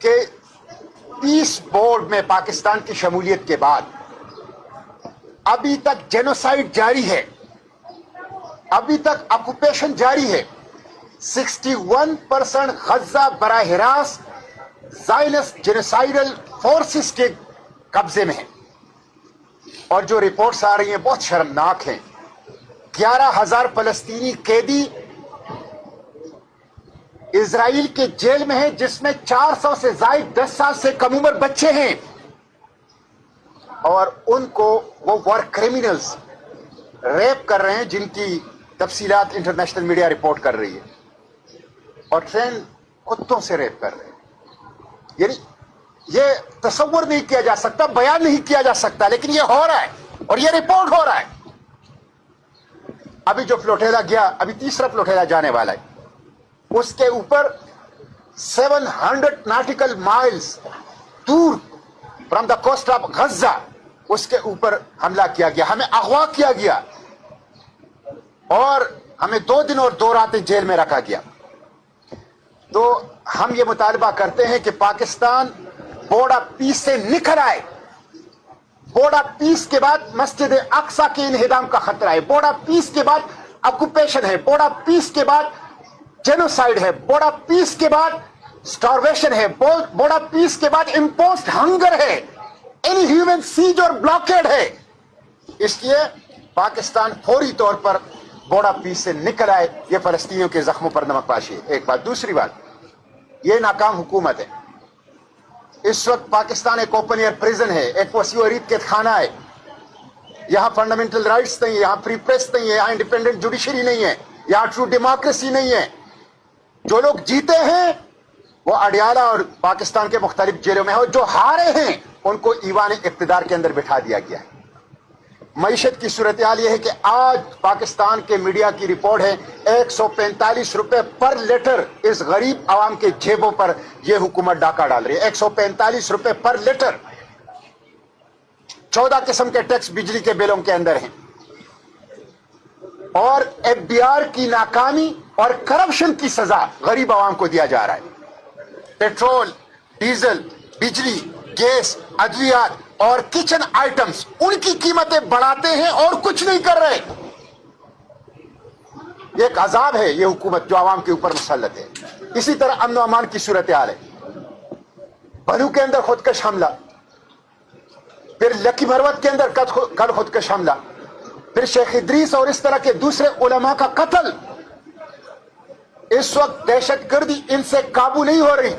کہ piece board में पाकिस्तान की शमूलियत के बाद अभी तक जेनोसाइड जारी है, अभी तक ऑक्यूपेशन जारी है। 61% गजा बराह रास्त ज़ायनिस्ट जेनोसाइडल फोर्सेस के कब्जे में है और जो रिपोर्ट्स आ रही हैं बहुत शर्मनाक हैं। 11,000 फलस्तीनी कैदी इजराइल के जेल में हैं, जिसमें 400 से जायद 10 साल से कम उम्र बच्चे हैं और उनको वो वॉर क्रिमिनल्स रेप कर रहे हैं, जिनकी तफसीलात इंटरनेशनल मीडिया रिपोर्ट कर रही है, और ट्रेन कुत्तों से रेप कर रहे हैं। यानी ये तसव्वुर नहीं किया जा सकता, बयान नहीं किया जा सकता, लेकिन ये हो रहा है और ये रिपोर्ट हो रहा है। अभी जो फ्लोटेला गया, अभी तीसरा फ्लोटेला जाने वाला है, उसके ऊपर 700 नॉटिकल माइल्स दूर फ्रॉम द कोस्ट ऑफ गजा उसके ऊपर हमला किया गया, हमें अगवा किया गया और हमें 2 दिन और 2 रातें जेल में रखा गया। तो हम ये मुतालबा करते हैं कि पाकिस्तान बोर्ड ऑफ पीस से निकल आए। बोर्ड ऑफ पीस के बाद मस्जिद अक्सा के इन्हिदाम का खतरा है, बोर्ड ऑफ पीस के बाद ऑक्यूपेशन है, बोर्ड ऑफ पीस के बाद जेनोसाइड है, बोर्ड ऑफ पीस के बाद स्टार्वेशन है, बोर्ड ऑफ पीस के बाद इंपोज्ड हंगर है, इनह्यूमन सीज और ब्लॉकेड है। इसलिए पाकिस्तान फौरी तौर पर बोर्ड ऑफ पीस से निकल आए। ये फलस्तीनियों के जख्मों पर नमकपाशी है, एक बात। दूसरी बात, ये नाकाम हुकूमत है। इस वक्त पाकिस्तान एक ओपन एयर प्रिजन है, एक वसी और कैद खाना है। यहां फंडामेंटल राइट्स नहीं है, यहां फ्री प्रेस नहीं है, यहां इंडिपेंडेंट जुडिशरी नहीं है, यहां ट्रू डेमोक्रेसी नहीं है। जो लोग जीते हैं वो अडियाला और पाकिस्तान के मुख्तलिफ जेलों में है, और जो हारे हैं उनको ईवान इक्तिदार के अंदर बिठा दिया गया है। मईशत की सूरत हाल यह है कि आज पाकिस्तान के मीडिया की रिपोर्ट है 145 रुपए पर लीटर इस गरीब आवाम के जेबों पर यह हुकूमत डाका डाल रही है। 145 रुपए पर लीटर। 14 किस्म के टैक्स बिजली के बिलों के अंदर हैं और एफबीआर की नाकामी और करप्शन की सजा गरीब आवाम को दिया जा रहा है। पेट्रोल, डीजल, बिजली, गैस, अद्वियात और किचन आइटम्स, उनकी कीमतें बढ़ाते हैं और कुछ नहीं कर रहे। एक अजाब है ये हुकूमत जो आवाम के ऊपर मुसल्लत है। इसी तरह अमन अमान की सूरत हाल है। बनू के अंदर खुदकश हमला, फिर लकी मरवत के अंदर कल खुदकश हमला, फिर शेख इदरीस और इस तरह के दूसरे उलमा का कत्ल। इस वक्त दहशतगर्दी इनसे काबू नहीं हो रही।